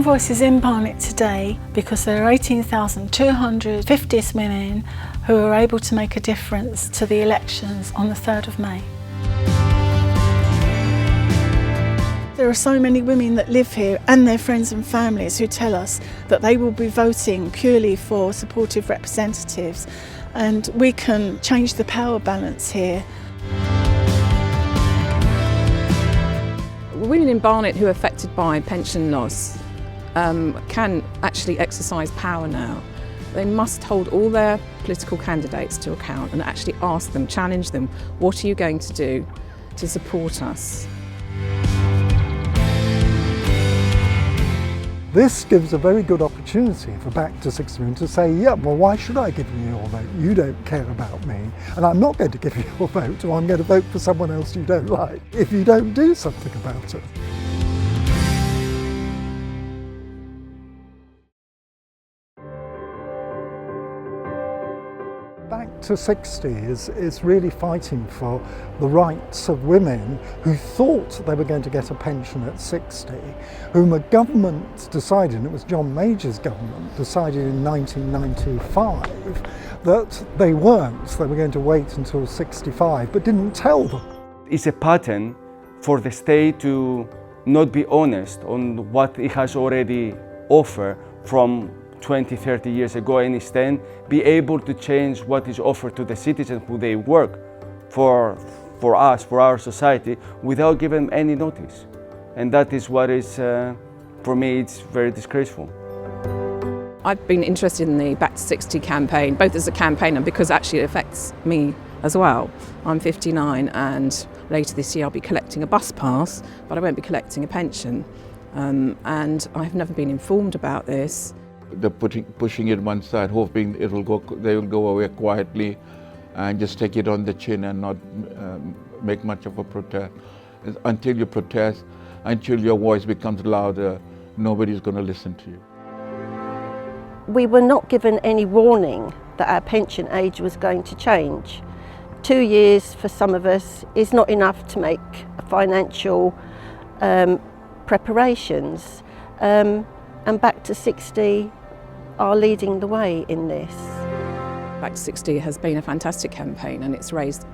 Voice is in Barnet today because there are 18,250 women who are able to make a difference to the elections on the 3rd of May. There are so many women that live here and their friends and families who tell us that they will be voting purely for supportive representatives, and we can change the power balance here. Women in Barnet who are affected by pension loss can actually exercise power now. They must hold all their political candidates to account and actually ask them, challenge them, what are you going to do to support us? This gives a very good opportunity for Back to 60 women to say, yeah, well, why should I give you your vote? You don't care about me, and I'm not going to give you your vote, or I'm going to vote for someone else you don't like if you don't do something about it. Back to 60 is really fighting for the rights of women who thought they were going to get a pension at 60, whom a government decided, and it was John Major's government, decided in 1995 that they weren't, they were going to wait until 65, but didn't tell them. It's a pattern for the state to not be honest on what it has already offered from 20, 30 years ago, and instead be able to change what is offered to the citizens who they work for us, for our society, without giving any notice. And that is what is, for me, it's very disgraceful. I've been interested in the Back to 60 campaign, both as a campaigner because actually it affects me as well. I'm 59 and later this year I'll be collecting a bus pass, but I won't be collecting a pension. And I've never been informed about this. They're pushing it one side, hoping they will go away quietly and just take it on the chin and not make much of a protest. Until you protest, until your voice becomes louder, nobody's going to listen to you. We were not given any warning that our pension age was going to change. 2 years for some of us is not enough to make financial preparations. And Back to 60 are leading the way in this. Back to 60 has been a fantastic campaign and it's raised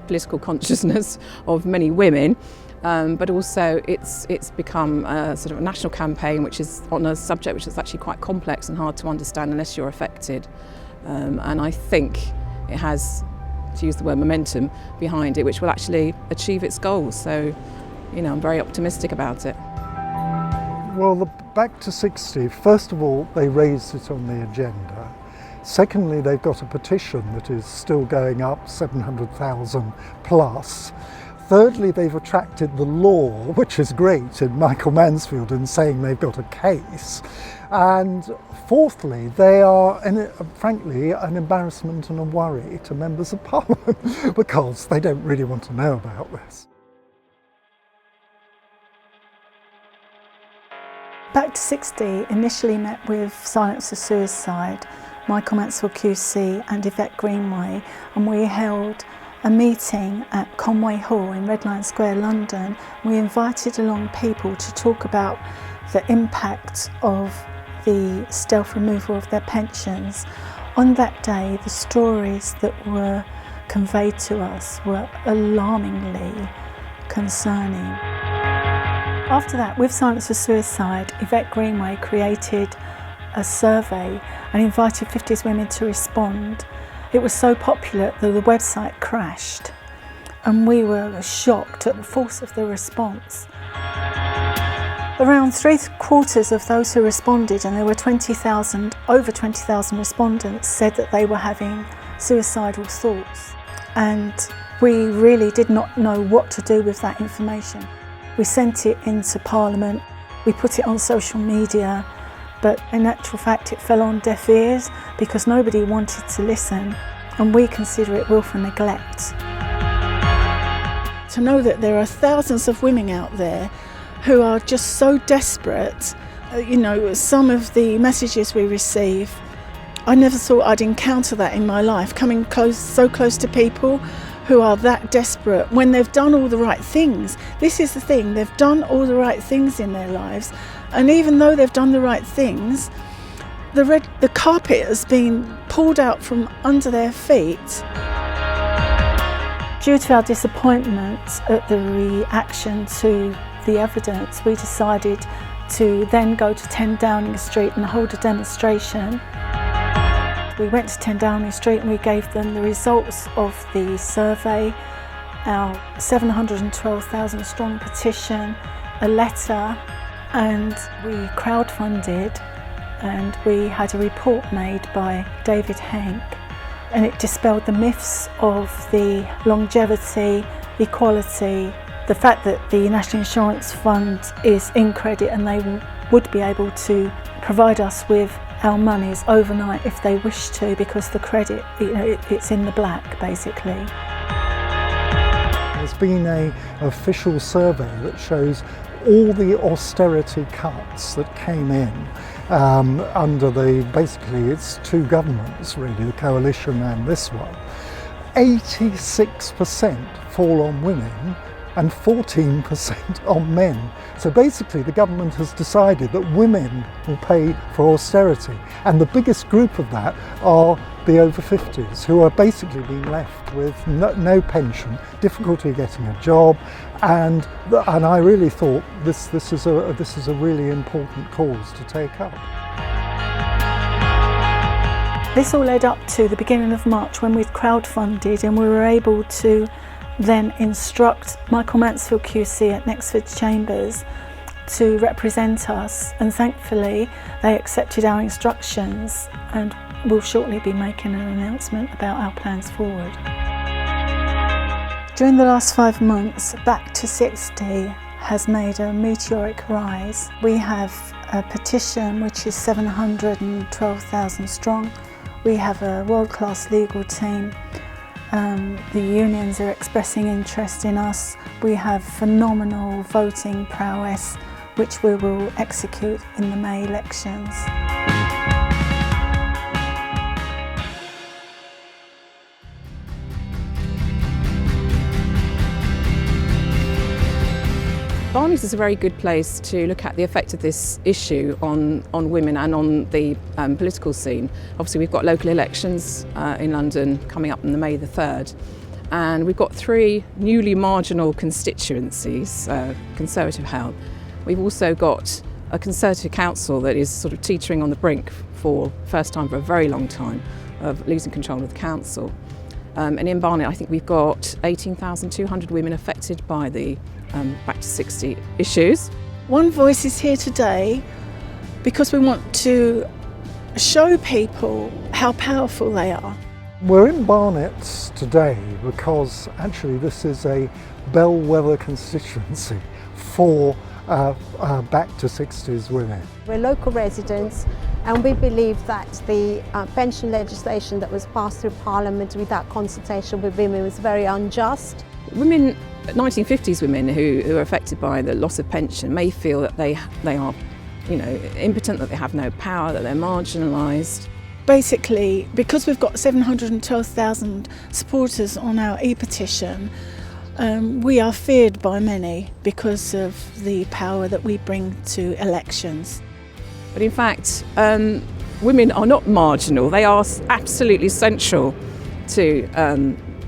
political consciousness of many women, but also it's become a sort of a national campaign which is on a subject which is actually quite complex and hard to understand unless you're affected. And I think it has, to use the word momentum, behind it, which will actually achieve its goals. So, you know, I'm very optimistic about it. Well, the Back to 60, first of all, they raised it on the agenda. Secondly, they've got a petition that is still going up, 700,000 plus. Thirdly, they've attracted the law, which is great, in Michael Mansfield in saying they've got a case. And fourthly, they are, frankly, an embarrassment and a worry to members of Parliament because they don't really want to know about this. Back to 60 initially met with Silence of Suicide, Michael Mansfield QC and Yvette Greenway, and we held a meeting at Conway Hall in Red Lion Square, London. We invited along people to talk about the impact of the stealth removal of their pensions. On that day, the stories that were conveyed to us were alarmingly concerning. After that, with Silence for Suicide, Yvette Greenway created a survey and invited 50s women to respond. It was so popular that the website crashed, and we were shocked at the force of the response. Around 3/4 of those who responded, and there were over 20,000 respondents, said that they were having suicidal thoughts. And we really did not know what to do with that information. We sent it into Parliament, we put it on social media, but in actual fact it fell on deaf ears because nobody wanted to listen, and we consider it willful neglect. To know that there are thousands of women out there who are just so desperate, you know, some of the messages we receive, I never thought I'd encounter that in my life, coming so close to people who are that desperate when they've done all the right things. This is the thing, they've done all the right things in their lives, And even though they've done the right things, the carpet has been pulled out from under their feet. Due to our disappointment at the reaction to the evidence, we decided to then go to 10 Downing Street and hold a demonstration. We went to 10 Downing Street and we gave them the results of the survey, our 712,000 strong petition, a letter, and we crowdfunded, and we had a report made by David Henk, and it dispelled the myths of the longevity, equality, the fact that the National Insurance Fund is in credit and they would be able to provide us with our monies overnight if they wish to, because the credit, it's in the black basically. There's been an official survey that shows all the austerity cuts that came in under basically it's two governments really, the coalition and this one. 86% fall on women and 14% on men. So basically the government has decided that women will pay for austerity, and the biggest group of that are the over 50s, who are basically being left with no pension, difficulty getting a job, and I really thought this is a really important cause to take up. This all led up to the beginning of March when we'd crowdfunded, and we were able to then instruct Michael Mansfield QC at Nexford Chambers to represent us, and thankfully they accepted our instructions, and we'll shortly be making an announcement about our plans forward. During the last 5 months, Back to 60 has made a meteoric rise. We have a petition which is 712,000 strong. We have a world-class legal team. The unions are expressing interest in us. We have phenomenal voting prowess, which we will execute in the May elections. Barney's is a very good place to look at the effect of this issue on women and on the political scene. Obviously we've got local elections in London coming up on May the 3rd, and we've got 3 newly marginal constituencies, Conservative held. We've also got a Conservative council that is sort of teetering on the brink for first time for a very long time of losing control of the council. And in Barnet I think we've got 18,200 women affected by the Back to 60 issues. One Voice is here today because we want to show people how powerful they are. We're in Barnet today because actually this is a bellwether constituency for Back to 60s women. We're local residents, and we believe that the pension legislation that was passed through Parliament without consultation with women was very unjust. Women, 1950s women who are affected by the loss of pension may feel that they are, impotent, that they have no power, that they're marginalised. Basically, because we've got 712,000 supporters on our e-petition, we are feared by many because of the power that we bring to elections. But in fact, women are not marginal. They are absolutely central to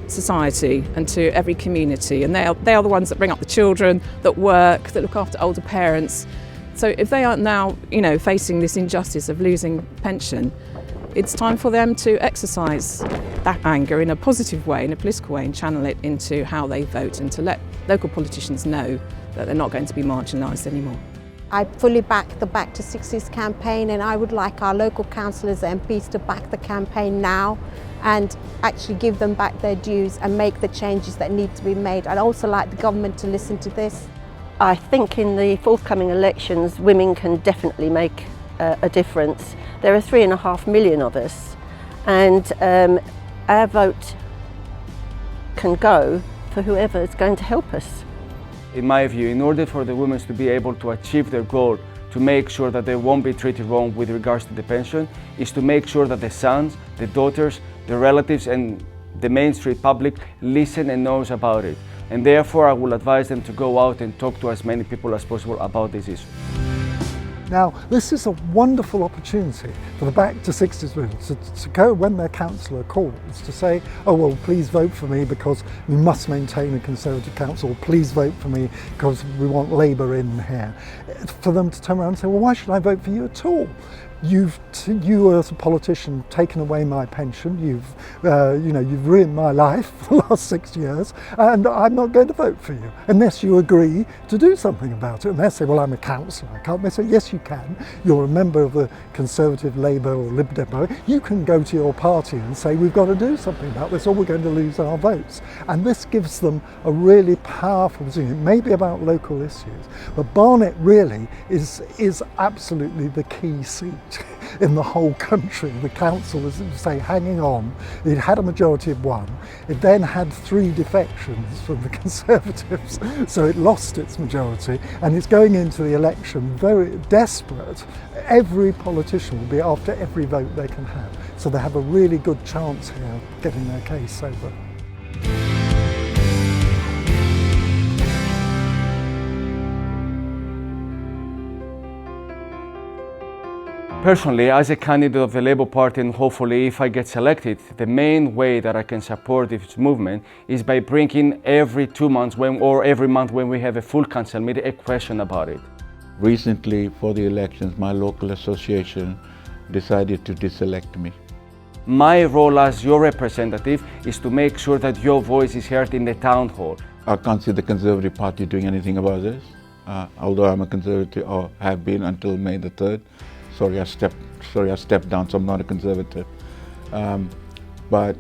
society and to every community, and they are the ones that bring up the children, that work, that look after older parents. So if they are now, facing this injustice of losing pension, it's time for them to exercise that anger in a positive way, in a political way, and channel it into how they vote, and to let local politicians know that they're not going to be marginalised anymore. I fully back the Back to 60s campaign, and I would like our local councillors and MPs to back the campaign now and actually give them back their dues and make the changes that need to be made. I'd also like the government to listen to this. I think in the forthcoming elections women can definitely make a difference. There are 3.5 million of us, and our vote can go for whoever is going to help us. In my view, in order for the women to be able to achieve their goal, to make sure that they won't be treated wrong with regards to the pension, is to make sure that the sons, the daughters, the relatives and the Main Street public listen and knows about it. And therefore I will advise them to go out and talk to as many people as possible about this issue. Now, this is a wonderful opportunity for the Back to 60s movement to go when their councillor calls to say, oh well, please vote for me because we must maintain a Conservative council, please vote for me because we want Labour in here. For them to turn around and say, well, why should I vote for you at all? You as a politician taken away my pension, you've ruined my life for the last 6 years, and I'm not going to vote for you unless you agree to do something about it. And they say, well, I'm a councillor, I can't. They say, yes you can, you're a member of the Conservative, Labour or Lib Dem. You can go to your party and say we've got to do something about this or we're going to lose our votes. And this gives them a really powerful position. It may be about local issues, but Barnet really is absolutely the key seat in the whole country. The council is, say, hanging on. It had a majority of one. It then had 3 defections from the Conservatives, so it lost its majority, and it's going into the election very desperate. Every politician will be after every vote they can have, so they have a really good chance here of getting their case over. Personally, as a candidate of the Labour Party, and hopefully if I get selected, the main way that I can support this movement is by bringing every 2 months or every month when we have a full council meeting, a question about it. Recently, for the elections, my local association decided to deselect me. My role as your representative is to make sure that your voice is heard in the town hall. I can't see the Conservative Party doing anything about this, although I'm a Conservative, or have been until May the 3rd. Sorry, I stepped down, so I'm not a Conservative. But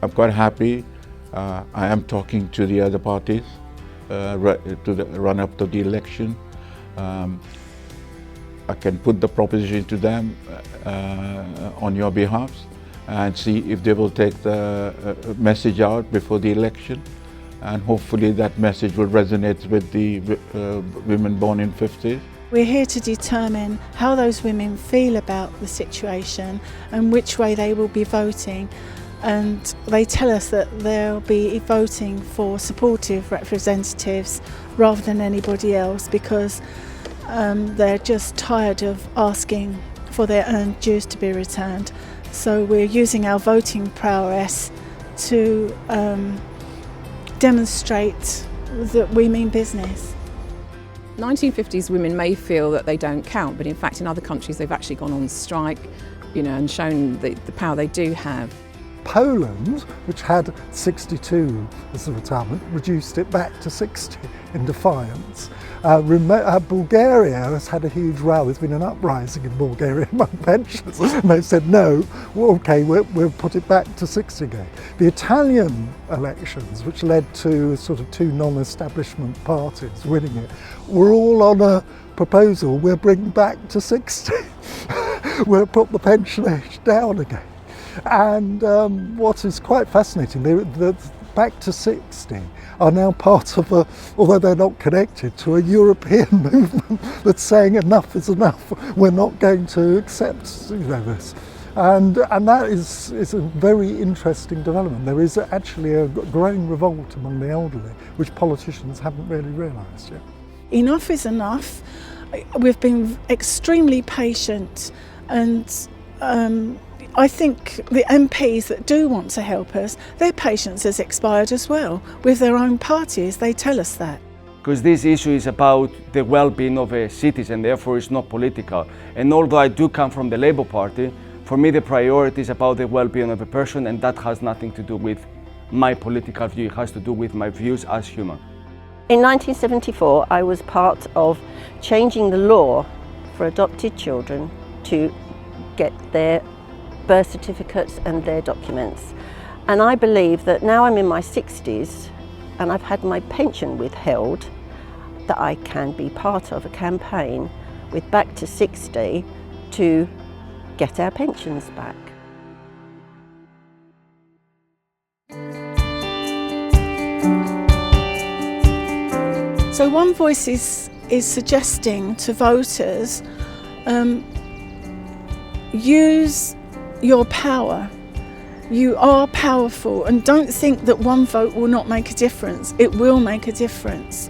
I'm quite happy. I am talking to the other parties to the run up to the election. I can put the proposition to them on your behalf and see if they will take the message out before the election. And hopefully that message will resonate with the women born in 50s. We're here to determine how those women feel about the situation and which way they will be voting. And they tell us that they'll be voting for supportive representatives rather than anybody else because they're just tired of asking for their earned dues to be returned. So we're using our voting prowess to demonstrate that we mean business. 1950s women may feel that they don't count, but in fact in other countries they've actually gone on strike, and shown the power they do have. Poland, which had 62 as the retirement, reduced it back to 60 in defiance. Bulgaria has had a huge row. There's been an uprising in Bulgaria among pensioners, and they said no, well, okay, we'll put it back to 60 again. The Italian elections, which led to sort of 2 non-establishment parties winning it, were all on a proposal, we'll bring back to 60. We'll put the pension age down again. And what is quite fascinating, the Back to 60 are now part of although they're not connected, to a European movement that's saying enough is enough. We're not going to accept this. And that is a very interesting development. There is actually a growing revolt among the elderly, which politicians haven't really realised yet. Enough is enough. We've been extremely patient, and I think the MPs that do want to help us, their patience has expired as well. With their own parties, they tell us that. Because this issue is about the well-being of a citizen, therefore it's not political. And although I do come from the Labour Party, for me the priority is about the well-being of a person, and that has nothing to do with my political view, it has to do with my views as human. In 1974, I was part of changing the law for adopted children to get their birth certificates and their documents. And I believe that now I'm in my 60s and I've had my pension withheld, that I can be part of a campaign with Back to 60 to get our pensions back. So One Voice is suggesting to voters, use your power. You are powerful, and don't think that one vote will not make a difference. It will make a difference.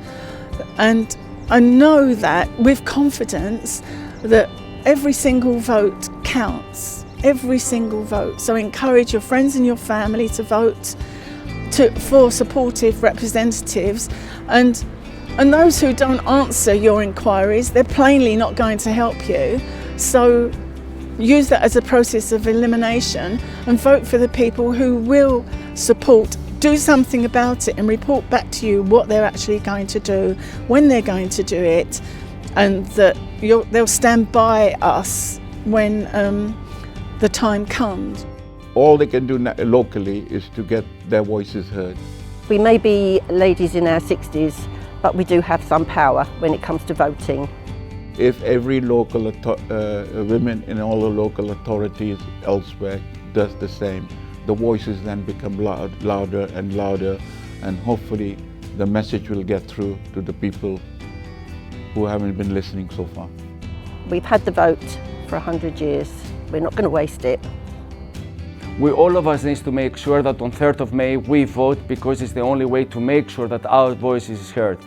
And and know that with confidence that every single vote counts, every single vote. So encourage your friends and your family to vote for supportive representatives, and those who don't answer your inquiries, they're plainly not going to help you. So use that as a process of elimination and vote for the people who will support, do something about it and report back to you what they're actually going to do, when they're going to do it, and that they'll stand by us when the time comes. All they can do locally is to get their voices heard. We may be ladies in our 60s, but we do have some power when it comes to voting. If every local women in all the local authorities elsewhere does the same, the voices then become louder and louder, and hopefully the message will get through to the people who haven't been listening so far. We've had the vote for 100 years. We're not going to waste it. All of us need to make sure that on 3rd of May we vote, because it's the only way to make sure that our voice is heard.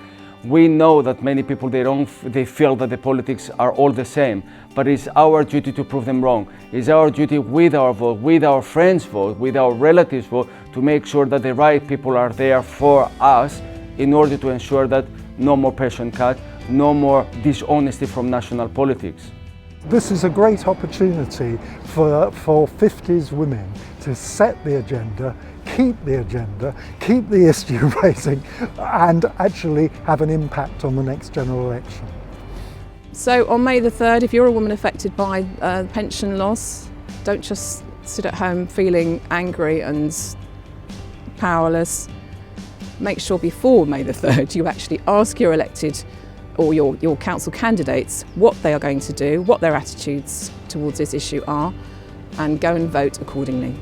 We know that many people, they feel that the politics are all the same, but it's our duty to prove them wrong. It's our duty with our vote, with our friends' vote, with our relatives' vote, to make sure that the right people are there for us in order to ensure that no more pension cut, no more dishonesty from national politics. This is a great opportunity for 50s women to set the agenda, keep the issue raising, and actually have an impact on the next general election. So on May the 3rd, if you're a woman affected by pension loss, don't just sit at home feeling angry and powerless. Make sure before May the 3rd you actually ask your elected or your council candidates what they are going to do, what their attitudes towards this issue are, and go and vote accordingly.